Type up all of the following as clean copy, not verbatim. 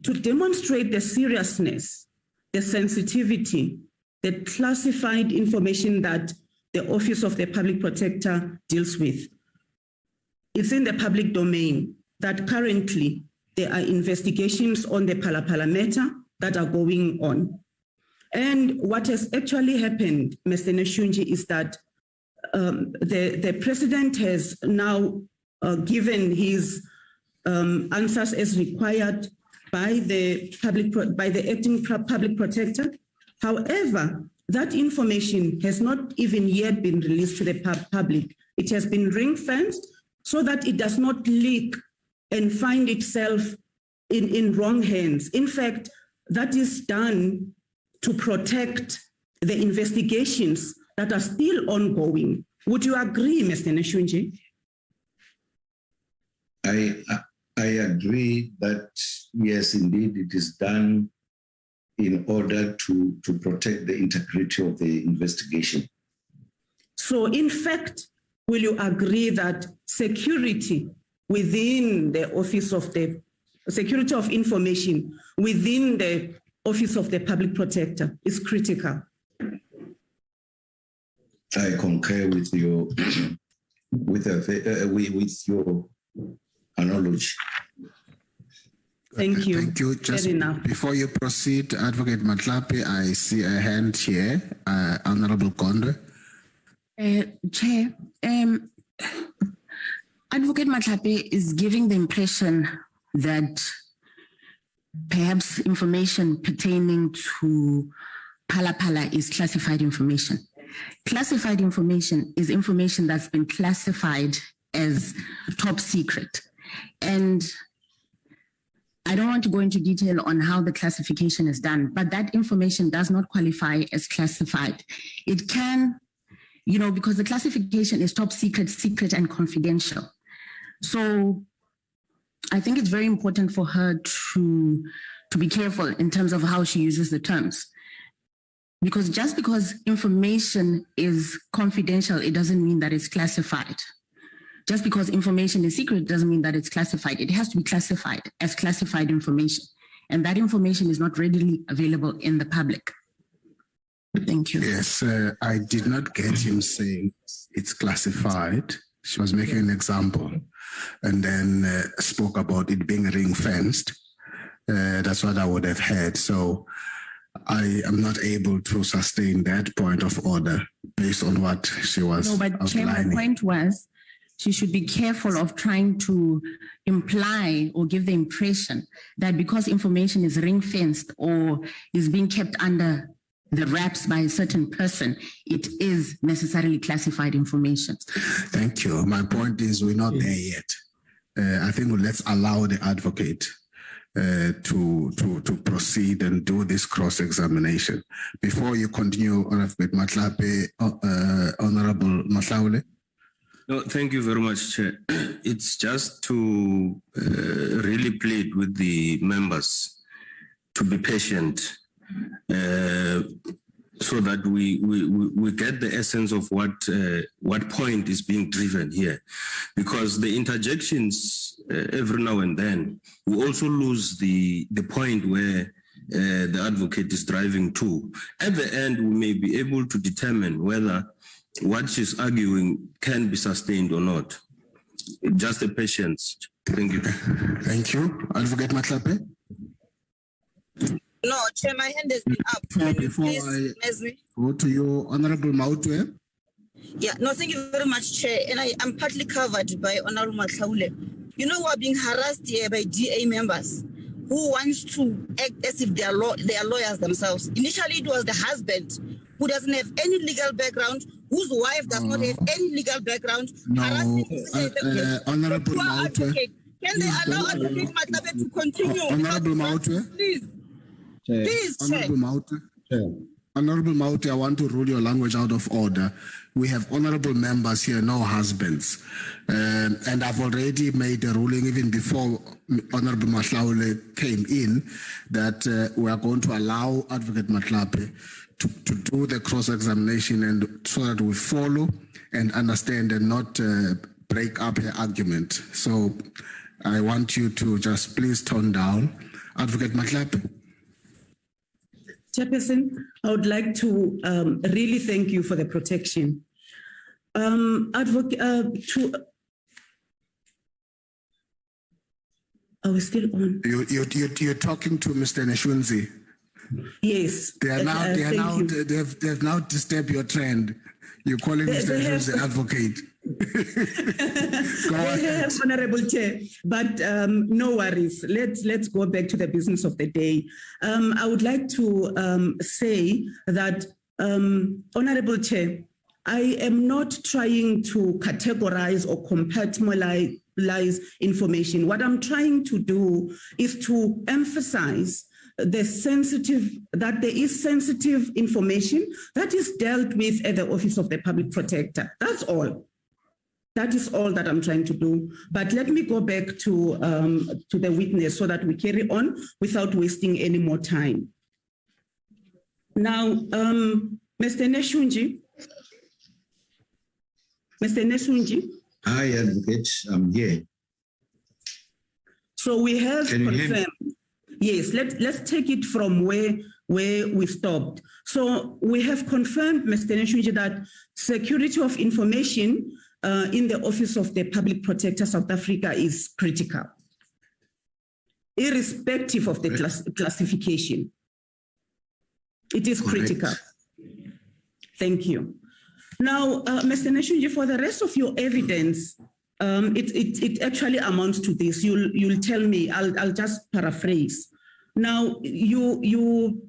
to demonstrate the seriousness, the sensitivity, the classified information that the Office of the Public Protector deals with. It's in the public domain that currently there are investigations on the Phala matter that are going on. And what has actually happened, Mr. Neshunji, is that the president has now given his answers as required by the acting public protector. However, that information has not even yet been released to the public. It has been ring-fenced so that it does not leak and find itself in wrong hands. In fact, that is done to protect the investigations that are still ongoing. Would you agree, Mr. Neshunji? I agree that, yes, indeed, it is done in order to protect the integrity of the investigation. So, in fact, will you agree that security within the Office of the Security of Information within the Office of the Public Protector is critical? I concur with your analogy. Thank you. Thank you. Just before you proceed, Advocate Mkhwebane, I see a hand here. Honorable Gondwe. Chair, Advocate Mkhwebane is giving the impression that perhaps information pertaining to Phala is classified information. Classified information is information that's been classified as top secret. And I don't want to go into detail on how the classification is done, but that information does not qualify as classified. It can, because the classification is top secret, secret, and confidential. So I think it's very important for her to be careful in terms of how she uses the terms. Because just because information is confidential, it doesn't mean that it's classified. Just because information is secret doesn't mean that it's classified. It has to be classified as classified information. And that information is not readily available in the public. Thank you. Yes, I did not get him saying it's classified. She was making an example and then spoke about it being ring-fenced. That's what I would have heard. So I am not able to sustain that point of order based on what she was outlining. Chair, my point was she should be careful of trying to imply or give the impression that because information is ring-fenced or is being kept under the wraps by a certain person, it is necessarily classified information. Thank you. My point is we're not there yet. I think let's allow the advocate to proceed and do this cross-examination. Before you continue, Advocate Mkhwebane, Honorable Mahlaule. No, thank you very much, Chair. It's just to really plead with the members to be patient so that we get the essence of what point is being driven here. Because the interjections every now and then, we also lose the point where the advocate is driving to. At the end, we may be able to determine whether what she's arguing can be sustained or not. Just the patience. Thank you. Thank you. Advocate Mkhwebane. No, Chair, my hand has been up. Before I go to you, Honorable Mautwe. Yeah, no, thank you very much, Chair. And I'm partly covered by Honorable Mahlaule. We're being harassed here by DA members who wants to act as if they are lawyers themselves. Initially, it was the husband who doesn't have any legal background, whose wife does not have any legal background. No, Honorable Mautwe. Can they allow Advocate Mkhwebane to continue? Honorable Mautwe. Please. Please, Honorable Mautwe. Honorable Mautwe, I want to rule your language out of order. We have honorable members here, no husbands. And I've already made a ruling even before Honorable Mahlaule came in that we are going to allow Advocate Mkhwebane to do the cross-examination and so that we follow and understand and not break up her argument. So I want you to just please tone down. Advocate Mkhwebane. Chairperson, I would like to really thank you for the protection. Are we still on? You're talking to Mr. Neshunzi. Yes. They've now disturbed your trend. You're calling Mr. Neshunzi advocate. Go ahead. Honorable Chair, but no worries. Let's go back to the business of the day. I would like to say that, Honorable Chair, I am not trying to categorize or compartmentalize information. What I'm trying to do is to emphasize that there is sensitive information that is dealt with at the Office of the Public Protector. That's all. That is all that I'm trying to do. But let me go back to the witness so that we carry on without wasting any more time. Now, Mr. Neshunji. Mr. Neshunji. Hi, Advocate. I'm here. So we have Can you hear me? confirmed. Yes, let's take it from where we stopped. So we have confirmed, Mr. Neshunji, that security of information in the Office of the Public Protector South Africa is critical, irrespective of the classification. It is critical. Thank you. Now, Mr. Neshunji, for the rest of your evidence, it actually amounts to this. You'll tell me. I'll just paraphrase. Now, you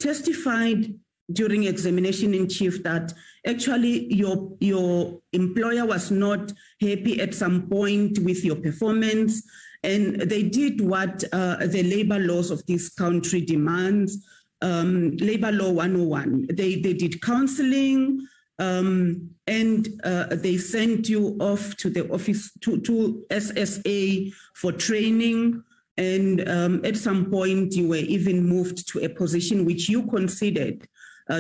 testified during examination in chief that actually your employer was not happy at some point with your performance, and they did what the labor laws of this country demands. Labor Law 101. They did counseling. And they sent you off to the office to SSA for training, and at some point you were even moved to a position which you considered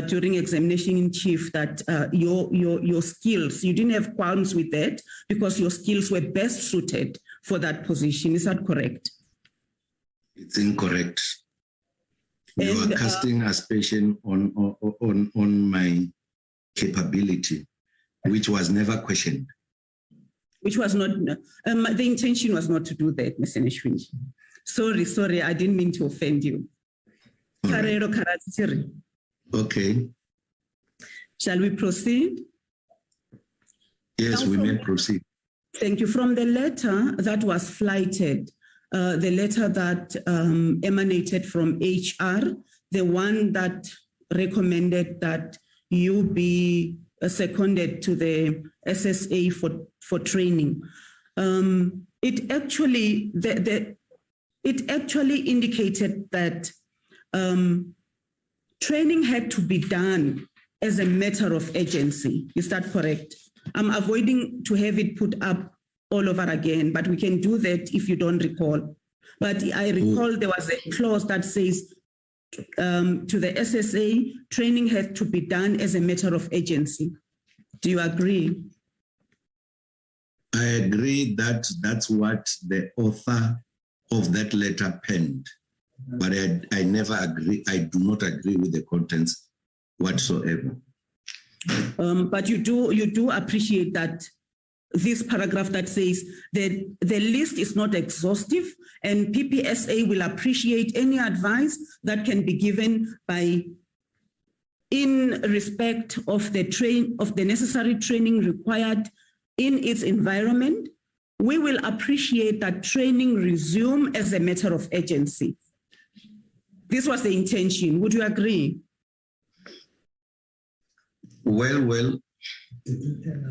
during examination in chief that your skills, you didn't have qualms with that because your skills were best suited for that position. Is that correct? It's incorrect. You are casting aspersion on my capability, which was never questioned. Which was not, the intention was not to do that, Mr. Neshunji. Sorry, I didn't mean to offend you. Cyril. Okay. Shall we proceed? Yes, we may proceed. Thank you. From the letter that was flighted, the letter that emanated from HR, the one that recommended that you be seconded to the SSA for training. It actually indicated that training had to be done as a matter of urgency. Is that correct? I'm avoiding to have it put up all over again, but we can do that if you don't recall. But I recall there was a clause that says to the SSA, training had to be done as a matter of urgency. Do you agree? I agree that that's what the author of that letter penned, but I never agree. I do not agree with the contents whatsoever. But you do appreciate that this paragraph that says that the list is not exhaustive and PPSA will appreciate any advice that can be given in respect of the necessary training required in its environment. We will appreciate that training resume as a matter of urgency. This was the intention. Would you agree? Well,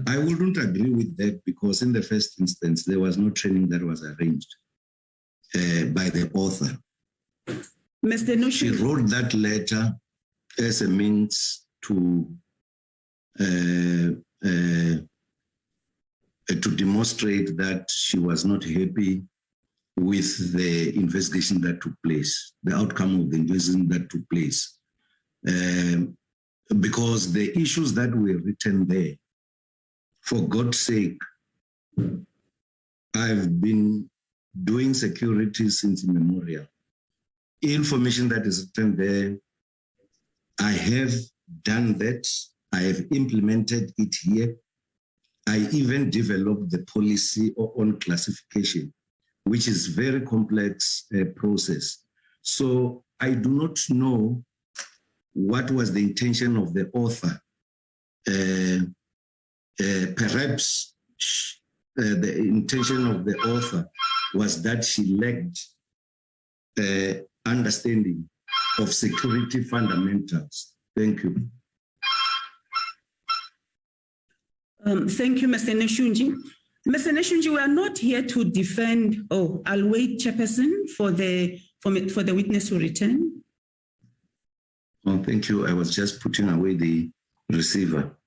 I wouldn't agree with that because in the first instance, there was no training that was arranged by the author. Mr. Nushu. She wrote that letter as a means to demonstrate that she was not happy with the investigation that took place, the outcome of the investigation that took place. Because the issues that were written there, for God's sake, I've been doing security since immemorial. information that is written there, I have done that. I have implemented it here. I even developed the policy on classification, which is very complex process. So I do not know what was the intention of the author. Perhaps the intention of the author was that she lacked understanding of security fundamentals. Thank you. Thank you, Mr. Neshunji. Mr. Neshunji, we are not here to defend. Oh, I'll wait, Chairperson, for the witness to return. Oh, thank you. I was just putting away the receiver.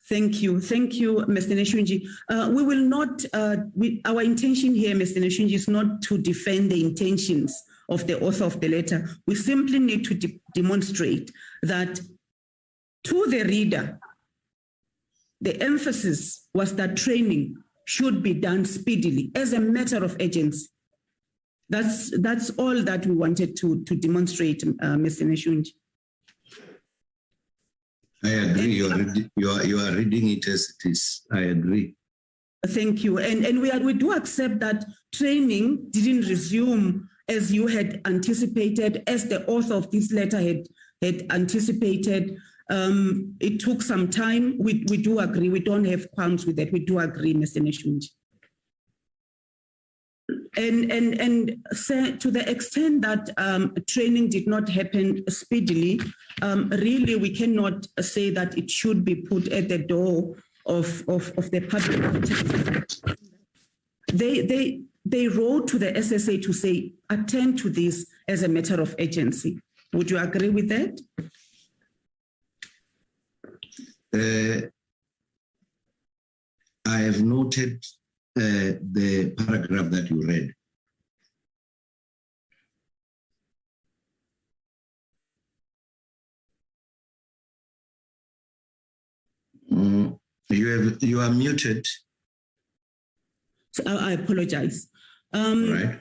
Thank you, Mr. Neshunji. We will not. Our intention here, Mr. Neshunji, is not to defend the intentions of the author of the letter. We simply need to demonstrate that to the reader, the emphasis was that training should be done speedily as a matter of urgency. That's all that we wanted to demonstrate, Mr. Neshunji. I agree. You are reading it as it is. I agree. Thank you. And we do accept that training didn't resume as you had anticipated, as the author of this letter had anticipated. It took some time. We do agree. We don't have qualms with that. We do agree, Mr. Neshunji. And to the extent that training did not happen speedily, really we cannot say that it should be put at the door of the public. They wrote to the SSA to say, attend to this as a matter of urgency. Would you agree with that? I have noted the paragraph that you read. You are muted. So I apologize. Right.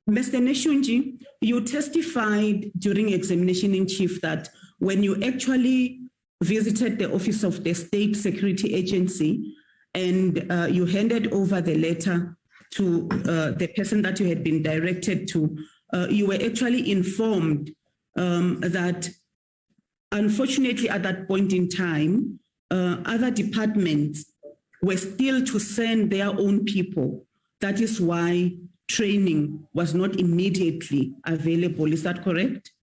Mr. Neshunji, you testified during examination in chief that when you actually visited the office of the State Security Agency and you handed over the letter to the person that you had been directed to, you were actually informed that unfortunately at that point in time, other departments were still to send their own people. That is why training was not immediately available. Is that correct?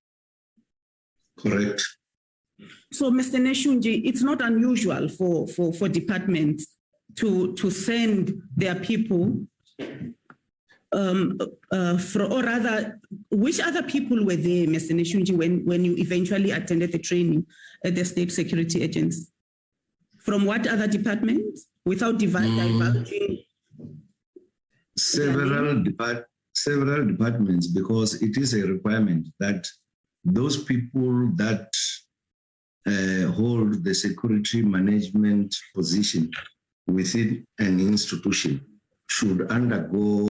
Correct. So, Mr. Neshunji, it's not unusual for departments to send their people, or rather, which other people were there, Mr. Neshunji, when you eventually attended the training at the State Security Agency? From what other departments? Without divulging? Several departments, because it is a requirement that those people that hold the security management position within an institution should undergo